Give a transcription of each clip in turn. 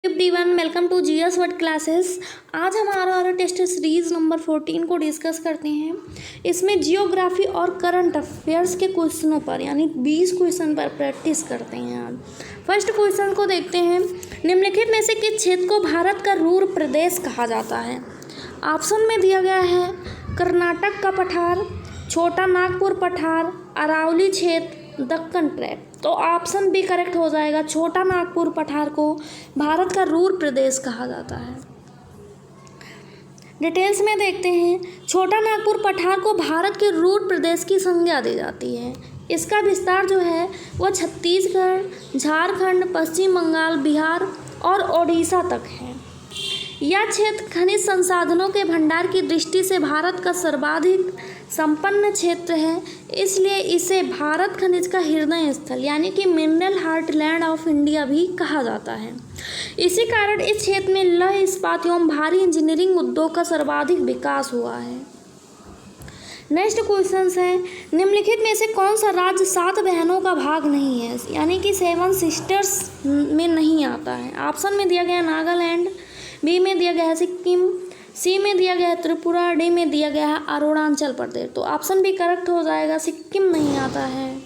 Everyone, welcome to GS word classes. आज हम are test series number 14 को discuss करते हैं। इसमें जियोग्राफी और करंट अफेयर्स के क्वेश्चनों पर यानी 20 क्वेश्चन पर प्रैक्टिस करते हैं। आज फर्स्ट क्वेश्चन को देखते हैं। निम्नलिखित में से किस क्षेत्र को भारत का रूर प्रदेश कहा जाता है? ऑप्शन में दिया गया है कर्नाटक का पठार, छोटा नागपुर पठार, अरावली क्षेत्र, दक्कन ट्रैप। तो ऑप्शन बी करेक्ट हो जाएगा। छोटा नागपुर पठार को भारत का रूर प्रदेश कहा जाता है। डिटेल्स में देखते हैं। छोटा नागपुर पठार को भारत के रूर प्रदेश की संज्ञा दी जाती है। इसका विस्तार जो है वह छत्तीसगढ़, झारखंड, पश्चिम बंगाल, बिहार और ओडिशा तक है। यह क्षेत्र खनिज संसाधनों के भंडार की दृष्टि से भारत का सर्वाधिक संपन्न क्षेत्र है, इसलिए इसे भारत खनिज का हृदय स्थल यानी कि मिनरल हार्टलैंड ऑफ इंडिया भी कहा जाता है। इसी कारण इस क्षेत्र में लौह इस्पात एवं भारी इंजीनियरिंग उद्योग का सर्वाधिक विकास हुआ है। नेक्स्ट क्वेश्चन है, निम्नलिखित में से कौन सा राज्य 7 बहनों का भाग नहीं है यानी कि 7 सिस्टर्स में नहीं आता है? ऑप्शन में दिया गया नागालैंड, बी में दिया गया है सिक्किम, सी में दिया गया है त्रिपुरा, डी में दिया गया है अरुणाचल प्रदेश। तो ऑप्शन भी करेक्ट हो जाएगा, सिक्किम नहीं आता है।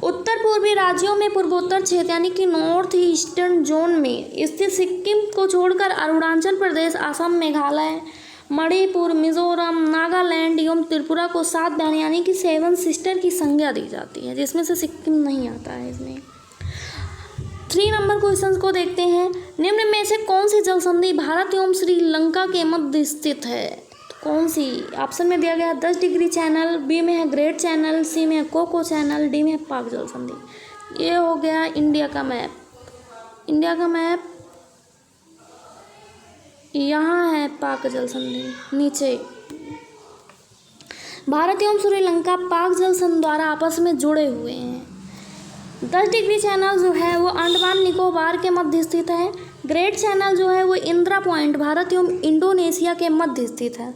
उत्तर पूर्वी राज्यों में पूर्वोत्तर क्षेत्र यानी कि नॉर्थ ईस्टर्न जोन में स्थित सिक्किम को छोड़कर अरुणाचल प्रदेश, असम, मेघालय, मणिपुर, मिजोरम, नागालैंड एवं त्रिपुरा को 7 बहन यानी कि 7 सिस्टर की संज्ञा दी जाती है, जिसमें से सिक्किम नहीं आता है। इसमें 3 नंबर क्वेश्चन को देखते हैं। निम्न में से कौन सी जलसंधि भारत एवं श्रीलंका के मध्य स्थित है? तो कौन सी? ऑप्शन में दिया गया है 10 डिग्री चैनल, बी में है ग्रेट चैनल, सी में है कोको चैनल, डी में है पाक जलसंधि। ये हो गया इंडिया का मैप। इंडिया का मैप यहाँ है, पाक जलसंधि नीचे। भारत एवं श्रीलंका पाक जलसंधि द्वारा आपस में जुड़े हुए हैं। 10 डिग्री चैनल जो है वो अंडमान निकोबार के मध्य स्थित है। ग्रेट चैनल जो है वो इंदिरा पॉइंट भारत एवं इंडोनेशिया के मध्य स्थित है।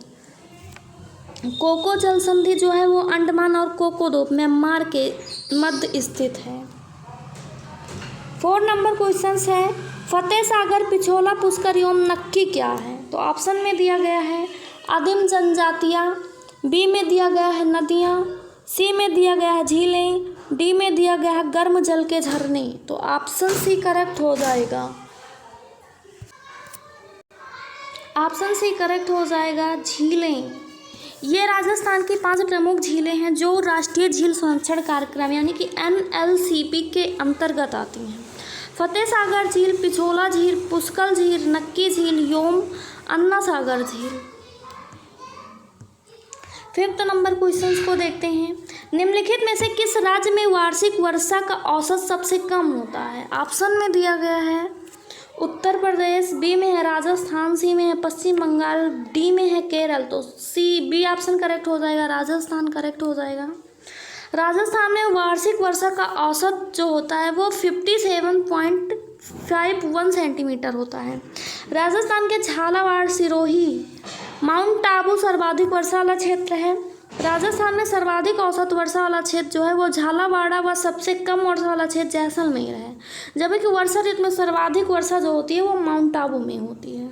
कोको जलसंधि जो है वो अंडमान और कोकोडो म्यांमार के मध्य स्थित है। 4 नंबर क्वेश्चन है, फतेह सागर, पिछोला, पुष्कर एवं नक्की क्या है? तो ऑप्शन में दिया गया है आदिम जनजातियाँ, बी में दिया गया है नदियाँ, सी में दिया गया है झीलें, डी में दिया गया है गर्म जल के झरने। तो ऑप्शन सी करेक्ट हो जाएगा। ऑप्शन सी करेक्ट हो जाएगा, झीलें। ये राजस्थान की 5 प्रमुख झीलें हैं जो राष्ट्रीय झील संरक्षण कार्यक्रम यानी कि NLCP के अंतर्गत आती हैं। फतेह सागर झील, पिछोला झील, पुष्कर झील, नक्की झील एवं अन्ना सागर झील। 5th नंबर क्वेश्चन को देखते हैं। निम्नलिखित में से किस राज्य में वार्षिक वर्षा का औसत सबसे कम होता है? ऑप्शन में दिया गया है उत्तर प्रदेश, बी में है राजस्थान, सी में है पश्चिम बंगाल, डी में है केरल। तो बी ऑप्शन करेक्ट हो जाएगा, राजस्थान करेक्ट हो जाएगा। राजस्थान में वार्षिक वर्षा का औसत जो होता है वो 57.51 सेंटीमीटर होता है। राजस्थान के झालावाड़, सिरोही, माउंट आबू सर्वाधिक वर्षा वाला क्षेत्र है। राजस्थान में सर्वाधिक औसत वर्षा वाला क्षेत्र जो है वो झालावाड़ा व सबसे कम वर्षा वाला क्षेत्र जैसलमेर है, जबकि वर्षा ऋतु में सर्वाधिक वर्षा जो होती है वो माउंट आबू में होती है।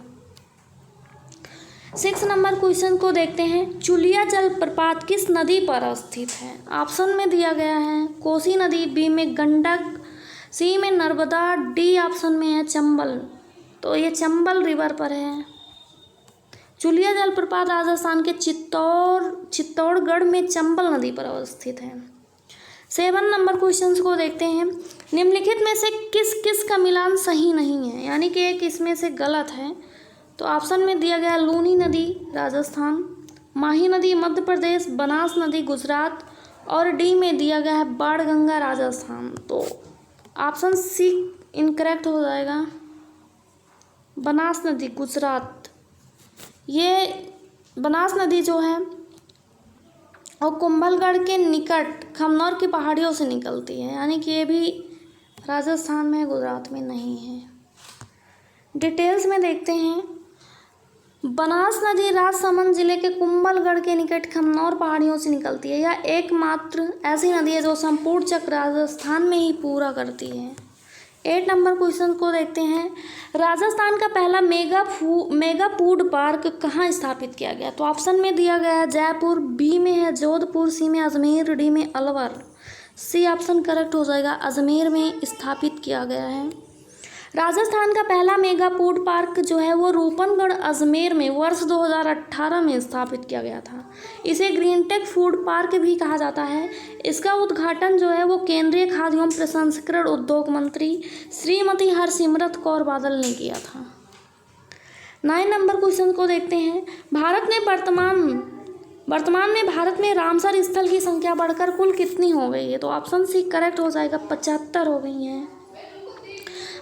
6 नंबर क्वेश्चन को देखते हैं। चुलिया जलप्रपात किस नदी पर स्थित है? ऑप्शन में दिया गया है कोसी नदी, बी में गंडक, सी में नर्मदा, डी ऑप्शन में है चंबल। तो ये चंबल रिवर पर है। चुलिया जलप्रपात राजस्थान के चित्तौड़गढ़ में चंबल नदी पर अवस्थित है। 7 नंबर क्वेश्चन को देखते हैं। निम्नलिखित में से किस किस का मिलान सही नहीं है यानी कि एक इसमें से गलत है? तो ऑप्शन में दिया गया लूनी नदी राजस्थान, माही नदी मध्य प्रदेश, बनास नदी गुजरात और डी में दिया गया है बाणगंगा राजस्थान। तो ऑप्शन सी इनकरेक्ट हो जाएगा, बनास नदी गुजरात। ये बनास नदी जो है और कुंभलगढ़ के निकट खमनौर की पहाड़ियों से निकलती है यानी कि ये भी राजस्थान में, गुजरात में नहीं है। डिटेल्स में देखते हैं। बनास नदी राजसमंद जिले के कुंभलगढ़ के निकट खमनौर पहाड़ियों से निकलती है। यह एकमात्र ऐसी नदी है जो संपूर्ण चक्र राजस्थान में ही पूरा करती है। 8 नंबर क्वेश्चन को देखते हैं। राजस्थान का पहला मेगा फूड पार्क कहाँ स्थापित किया गया? तो ऑप्शन में दिया गया है जयपुर, बी में है जोधपुर, सी में अजमेर, डी में अलवर। सी ऑप्शन करेक्ट हो जाएगा, अजमेर में स्थापित किया गया है। राजस्थान का पहला मेगा फूड पार्क जो है वो रूपनगढ़ अजमेर में वर्ष 2018 में स्थापित किया गया था। इसे ग्रीन टेक फूड पार्क भी कहा जाता है। इसका उद्घाटन जो है वो केंद्रीय खाद्य एवं प्रसंस्करण उद्योग मंत्री श्रीमती हरसिमरत कौर बादल ने किया था। 9 नंबर क्वेश्चन को देखते हैं। वर्तमान में भारत में रामसर स्थल की संख्या बढ़कर कुल कितनी हो गई है? तो ऑप्शन सी करेक्ट हो जाएगा, 75 हो गई है।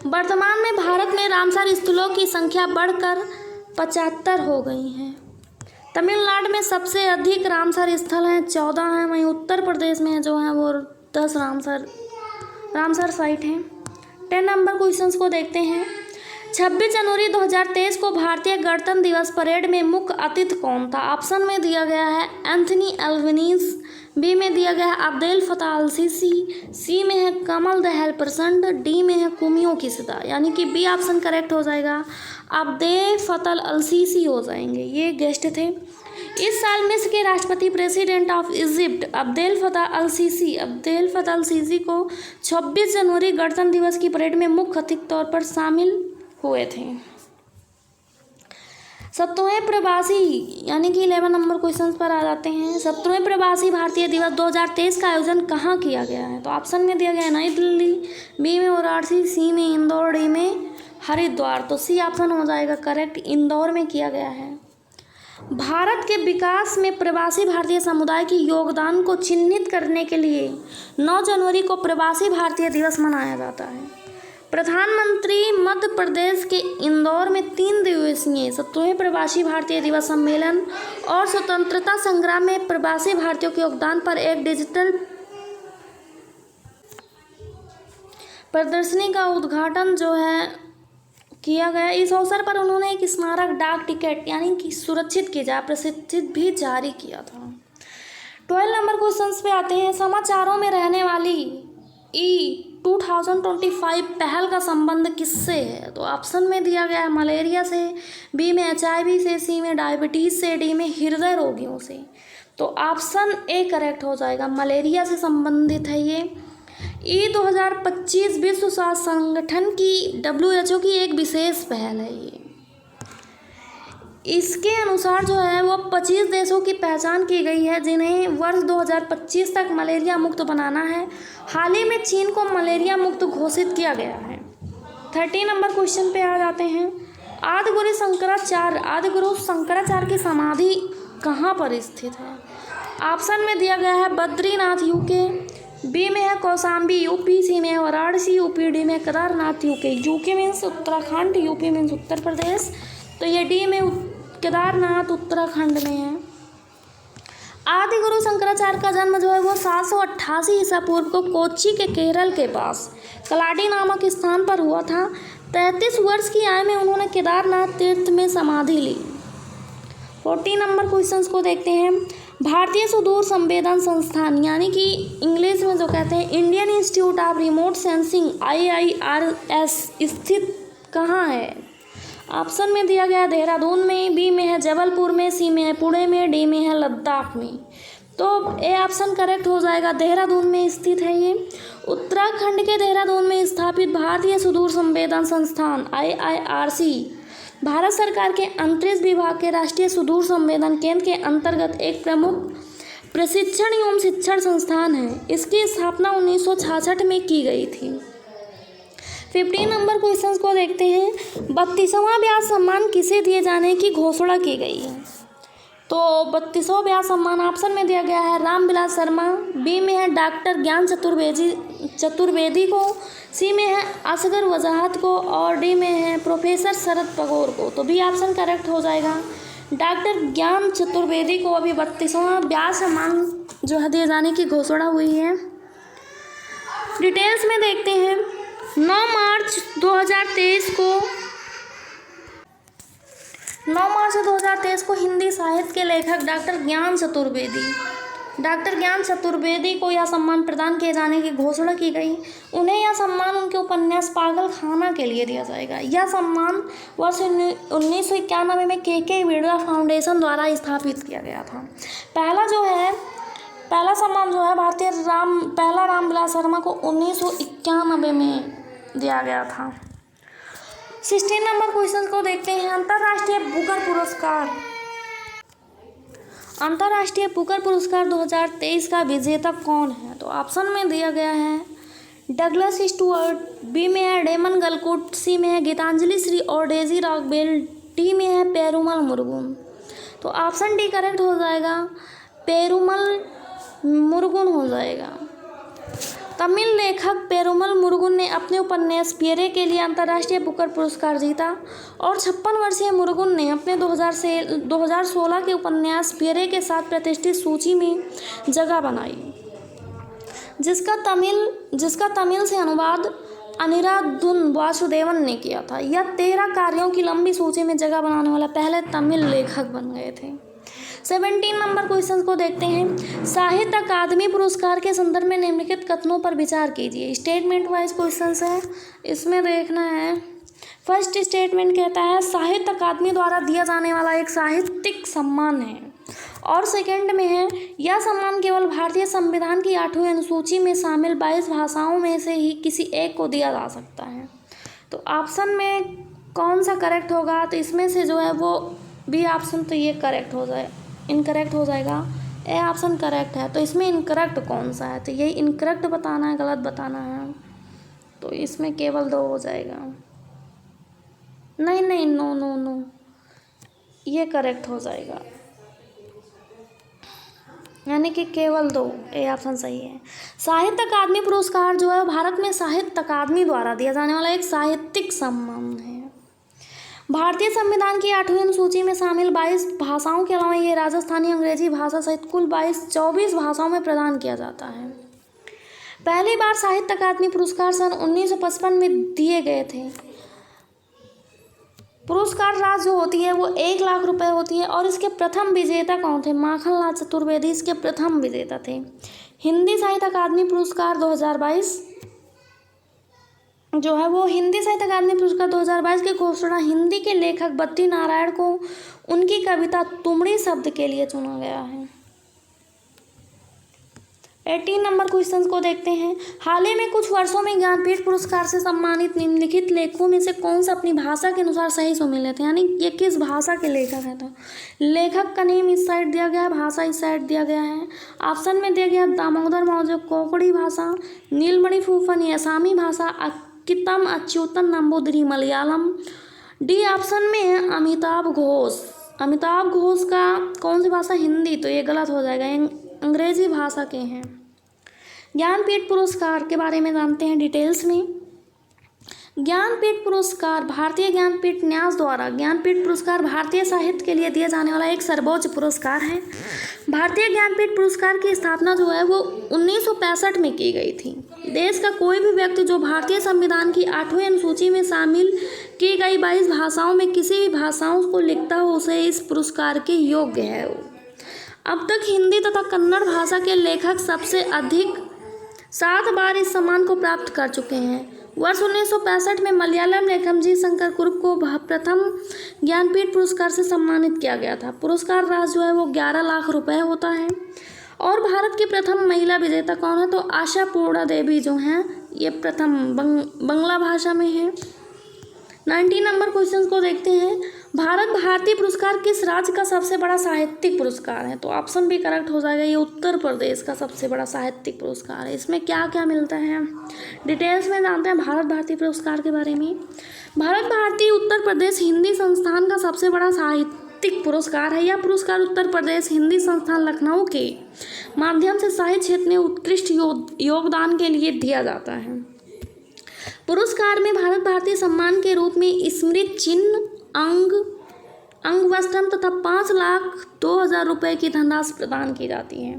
वर्तमान में भारत में रामसर स्थलों की संख्या बढ़कर 75 हो गई हैं। तमिलनाडु में सबसे अधिक रामसर स्थल हैं, 14 हैं। वहीं उत्तर प्रदेश में जो हैं वो 10 रामसर साइट हैं। 10 नंबर क्वेश्चंस को देखते हैं। 26 जनवरी 2023 को भारतीय गणतंत्र दिवस परेड में मुख्य अतिथि कौन था? ऑप्शन में दिया गया है एंथनी एल्बनीज़, बी में दिया गया है अब्देल फताह अल सीसी, सी में है कमल दहल प्रचंड, डी में है कुमियो किसदा। यानी कि बी ऑप्शन करेक्ट हो जाएगा, अब्देल फताह अल सीसी हो जाएंगे, ये गेस्ट थे। इस साल मिस्र के राष्ट्रपति president of Egypt Abdel Fattah al Sisi को 26 जनवरी गणतंत्र दिवस की परेड में मुख्य अतिथि तौर पर शामिल हुए थे। 17वें प्रवासी यानी कि 11 नंबर क्वेश्चन पर आ जाते हैं। 17वें प्रवासी भारतीय दिवस 2023 का आयोजन कहाँ किया गया है? तो ऑप्शन में दिया गया है नई दिल्ली, बी में वाराणसी, सी में इंदौर, डी में हरिद्वार। तो सी ऑप्शन हो जाएगा करेक्ट, इंदौर में किया गया है। भारत के विकास में प्रवासी भारतीय समुदाय के योगदान को चिन्हित करने के लिए 9 जनवरी को प्रवासी भारतीय दिवस मनाया जाता है। प्रधानमंत्री मध्य प्रदेश के इंदौर में 3 दिवसीय 17वें प्रवासी भारतीय दिवस सम्मेलन और स्वतंत्रता संग्राम में प्रवासी भारतीयों के योगदान पर एक डिजिटल प्रदर्शनी का उद्घाटन जो है किया गया। इस अवसर पर उन्होंने एक स्मारक डाक टिकट यानी कि सुरक्षित की जाए प्रशिक्षित भी जारी किया था। 12 नंबर क्वेश्चन पे आते हैं। समाचारों में रहने वाली 2025 पहल का संबंध किससे है? तो ऑप्शन में दिया गया है मलेरिया से, बी में HIV से, सी में डायबिटीज़ से, डी में हृदय रोगियों से। तो ऑप्शन ए करेक्ट हो जाएगा, मलेरिया से संबंधित है ये। 2025 विश्व स्वास्थ्य संगठन की WHO की एक विशेष पहल है ये। इसके अनुसार जो है वो 25 देशों की पहचान की गई है जिन्हें वर्ष 2025 तक मलेरिया मुक्त बनाना है। हाल ही में चीन को मलेरिया मुक्त घोषित किया गया है। 13 नंबर क्वेश्चन पे आ जाते हैं। आदिगुरु शंकराचार्य की समाधि कहाँ पर स्थित है? ऑप्शन में दिया गया है बद्रीनाथ यूके, बी में है कौशाम्बी यूपी, सी में है वाराणसी यूपी, डी में Kedarnath UK means Uttarakhand, UP means Uttar Pradesh. तो ये डी में केदारनाथ उत्तराखंड में है। आदि गुरु शंकराचार्य का जन्म जो है वो 788 ईसा पूर्व को कोच्चि के केरल के पास कलाडी नामक स्थान पर हुआ था। 33 वर्ष की आयु में उन्होंने केदारनाथ तीर्थ में समाधि ली। 14 नंबर क्वेश्चंस को देखते हैं। भारतीय सुदूर संवेदन संस्थान यानी कि इंग्लिश में जो कहते हैं Indian institute of remote sensing IIRS स्थित कहाँ है? ऑप्शन में दिया गया देहरादून में, बी में है जबलपुर में, सी में है पुणे में, डी में है लद्दाख में। तो ए ऑप्शन करेक्ट हो जाएगा, देहरादून में स्थित है ये। उत्तराखंड के देहरादून में स्थापित भारतीय सुदूर संवेदन संस्थान IIRC भारत सरकार के अंतरिक्ष विभाग के राष्ट्रीय सुदूर संवेदन केंद्र के अंतर्गत एक प्रमुख प्रशिक्षण एवं शिक्षण संस्थान है। इसकी स्थापना 1966 में की गई थी। 15 नंबर क्वेश्चन को देखते हैं। 32वां व्यास सम्मान किसे दिए जाने की घोषणा की गई है? तो 32वां व्यास सम्मान ऑप्शन में दिया गया है रामविलास शर्मा, बी में है डॉक्टर ज्ञान चतुर्वेदी को, सी में है असगर वजाहत को और डी में है प्रोफेसर शरद पगोर को। तो बी ऑप्शन करेक्ट हो जाएगा, डॉक्टर ज्ञान चतुर्वेदी को अभी 32वां व्यास सम्मान जो है दिए जाने की घोषणा हुई है। डिटेल्स में देखते हैं। 9 मार्च 2023 को हिंदी साहित्य के लेखक डॉक्टर ज्ञान चतुर्वेदी डॉक्टर ज्ञान चतुर्वेदी को यह सम्मान प्रदान किए जाने की घोषणा की गई। उन्हें यह सम्मान उनके उपन्यास पागलखाना के लिए दिया जाएगा। यह सम्मान वर्ष 1991 में के बिरला फाउंडेशन द्वारा स्थापित किया गया था। पहला सम्मान जो है पहला रामविलास शर्मा को 1991 में दिया गया था। 16 नंबर क्वेश्चन को देखते हैं। अंतर्राष्ट्रीय बुकर पुरस्कार। अंतर्राष्ट्रीय बुकर पुरस्कार 2023 का विजेता कौन है? तो ऑप्शन में दिया गया है डगलस स्टुअर्ट, बी में है डेमन गलकुट, सी में है गीतांजलि श्री और डेजी रॉकवेल, डी में है पेरुमल मुरुगन। तो ऑप्शन डी करेक्ट हो जाएगा, पेरुमल मुरुगन हो जाएगा। तमिल लेखक पेरुमल मुरुगन ने अपने उपन्यास पेरे के लिए अंतर्राष्ट्रीय बुकर पुरस्कार जीता और 56 वर्षीय मुरुगन ने अपने 2016 के उपन्यास पेरे के साथ प्रतिष्ठित सूची में जगह बनाई, जिसका तमिल से अनुवाद अनिरुद्धन वासुदेवन ने किया था। यह 13 कार्यों की लंबी सूची में जगह बनाने वाला पहले तमिल लेखक बन गए थे। 17 नंबर क्वेश्चन को देखते हैं। साहित्य अकादमी पुरस्कार के संदर्भ में निम्नलिखित कथनों पर विचार कीजिए। स्टेटमेंट वाइज क्वेश्चन है, इसमें देखना है। फर्स्ट स्टेटमेंट कहता है साहित्य अकादमी द्वारा दिया जाने वाला एक साहित्यिक सम्मान है, और सेकंड में है यह सम्मान केवल भारतीय संविधान की 8वीं अनुसूची में शामिल 22 भाषाओं में से ही किसी एक को दिया जा सकता है। तो ऑप्शन में कौन सा करेक्ट होगा? तो इसमें से जो है वो बी ऑप्शन, तो ये करेक्ट हो जाए, इनकरेक्ट हो जाएगा। ए ऑप्शन करेक्ट है, तो इसमें इनकरेक्ट कौन सा है? तो यही इनकरेक्ट बताना है, गलत बताना है। तो इसमें केवल 2 हो जाएगा। नहीं, नो, ये करेक्ट हो जाएगा, यानी कि केवल 2। ए ऑप्शन सही है। साहित्य अकादमी पुरस्कार जो है भारत में साहित्य अकादमी द्वारा दिया जाने वाला एक साहित्यिक सम्मान है। भारतीय संविधान की 8वीं अनुसूची में शामिल 22 भाषाओं के अलावा ये राजस्थानी, अंग्रेजी भाषा सहित कुल 24 भाषाओं में प्रदान किया जाता है। पहली बार साहित्य अकादमी पुरस्कार सन 1955 में दिए गए थे। पुरस्कार राशि जो होती है वो 1 लाख रुपए होती है, और इसके प्रथम विजेता कौन थे? माखनलाल चतुर्वेदी इसके प्रथम विजेता थे। हिंदी साहित्य अकादमी पुरस्कार 2022 जो है वो हिंदी साहित्य अकादमी पुरस्कार 2022 की घोषणा हिंदी के लेखक बद्री नारायण को उनकी कविता तुमड़ी शब्द के लिए चुना गया है। 18 नंबर क्वेश्चन को देखते हैं। हाल ही में कुछ वर्षों में ज्ञानपीठ पुरस्कार से सम्मानित निम्नलिखित लेखकों में से कौन सा अपनी भाषा के अनुसार सही सुमेलित है, यानी ये किस भाषा के लेखक हैं? तो लेखक का नेम इस साइड दिया गया है, भाषा इस साइड दिया गया है। ऑप्शन में दिया गया दामोदर मौर्य कोंकणी भाषा, नीलमणि फूफन असमी भाषा, कितम अच्युतन नंबूदरी मलयालम। डी ऑप्शन में है अमिताभ घोष। अमिताभ घोष का कौन सी भाषा? हिंदी। तो ये गलत हो जाएगा, अंग्रेजी भाषा के हैं। ज्ञानपीठ पुरस्कार के बारे में जानते हैं डिटेल्स में। ज्ञानपीठ पुरस्कार भारतीय ज्ञानपीठ न्यास द्वारा ज्ञानपीठ पुरस्कार भारतीय साहित्य के लिए दिया जाने वाला एक सर्वोच्च पुरस्कार है। भारतीय ज्ञानपीठ पुरस्कार की स्थापना जो है वो 1965 में की गई थी। देश का कोई भी व्यक्ति जो भारतीय संविधान की 8वीं अनुसूची में शामिल की गई 22 भाषाओं में किसी भी भाषाओं को लिखता हो उसे इस पुरस्कार के योग्य है। अब तक हिंदी तथा कन्नड़ भाषा के लेखक सबसे अधिक 7 बार इस सम्मान को प्राप्त कर चुके हैं। वर्ष 1965 में मलयालम लेखक जी शंकर कुरुप को प्रथम ज्ञानपीठ पुरस्कार से सम्मानित किया गया था। पुरस्कार राशि जो है वो 11 लाख रुपए होता है। और भारत की प्रथम महिला विजेता कौन है? तो आशा पूर्णा देवी जो हैं ये प्रथम बंगला भाषा में है। 19 नंबर क्वेश्चन को देखते हैं। भारत भारती पुरस्कार किस राज्य का सबसे बड़ा साहित्यिक पुरस्कार है? तो ऑप्शन भी करेक्ट हो जाएगा, ये उत्तर प्रदेश का सबसे बड़ा साहित्यिक पुरस्कार है। इसमें क्या क्या मिलता है डिटेल्स में जानते हैं भारत भारती पुरस्कार के बारे में। भारत भारती उत्तर प्रदेश हिंदी संस्थान का सबसे बड़ा साहित्यिक पुरस्कार है। यह पुरस्कार उत्तर प्रदेश हिंदी संस्थान लखनऊ के माध्यम से साहित्य क्षेत्र में उत्कृष्ट योगदान के लिए दिया जाता है। पुरस्कार में भारत भारती सम्मान के रूप में स्मृति चिन्ह, अंगवस्त्रम तथा 5,02,000 रुपये की धनराशि प्रदान की जाती है।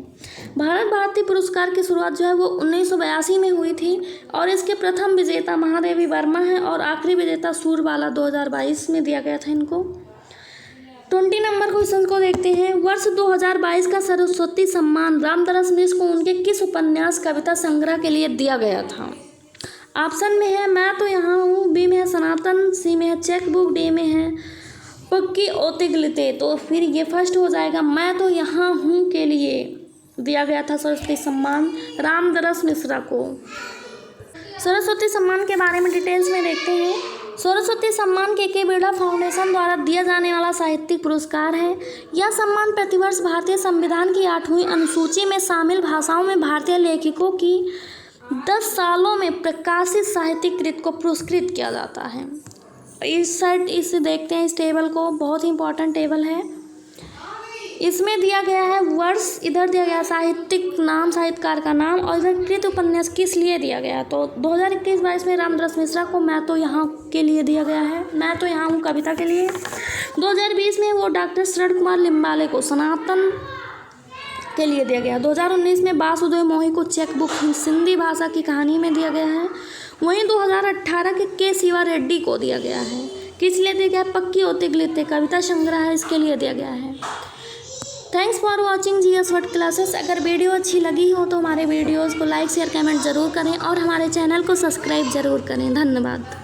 भारत भारती पुरस्कार की शुरुआत जो है वो 1982 में हुई थी, और इसके प्रथम विजेता महादेवी वर्मा हैं और आखिरी विजेता सूरबाला 2022 में दिया गया था इनको। 20 नंबर क्वेश्चन को देखते हैं। वर्ष 2022 का सरस्वती सम्मान रामदरस मिश्र को उनके किस उपन्यास कविता संग्रह के लिए दिया गया था? ऑप्शन में है मैं तो यहाँ हूँ, बी में है सनातन, सी में है चेक बुक, डी में है पक्की ओतिगलिते। तो फिर ये फर्स्ट हो जाएगा, मैं तो यहाँ हूँ के लिए दिया गया था सरस्वती सम्मान रामदरस मिश्रा को। सरस्वती सम्मान के बारे में डिटेल्स में देखते हैं। सरस्वती सम्मान के बिरला फाउंडेशन द्वारा दिया जाने वाला साहित्यिक पुरस्कार है। यह सम्मान प्रतिवर्ष भारतीय संविधान की 8वीं अनुसूची में शामिल भाषाओं में भारतीय लेखकों की 10 सालों में प्रकाशित साहित्यिक कृत को पुरस्कृत किया जाता है। इस साइड इसे देखते हैं, इस टेबल को, बहुत ही इंपॉर्टेंट टेबल है। इसमें दिया गया है वर्ष, इधर दिया गया साहित्यिक नाम, साहित्यकार का नाम, और इधर कृत उपन्यास किस लिए दिया गया है। तो 2021-22 में रामदरस मिश्रा को मैं तो यहाँ के लिए दिया गया है, मैं तो यहाँ हूँ कविता के लिए। 2020 में वो डॉक्टर शरद कुमार लिम्बाले को सनातन के लिए दिया गया। 2019 में वासुदेव मोही को चेक बुक सिंधी भाषा की कहानी में दिया गया है। वहीं 2018 के शिवा रेड्डी को दिया गया है, किस लिए दिया गया है? पक्की ओतिगलिते कविता संग्रह है, इसके लिए दिया गया है। Thanks for watching GS word classes. अगर वीडियो अच्छी लगी हो तो हमारे वीडियोज़ को लाइक शेयर कमेंट ज़रूर करें और हमारे चैनल को सब्सक्राइब ज़रूर करें। धन्यवाद।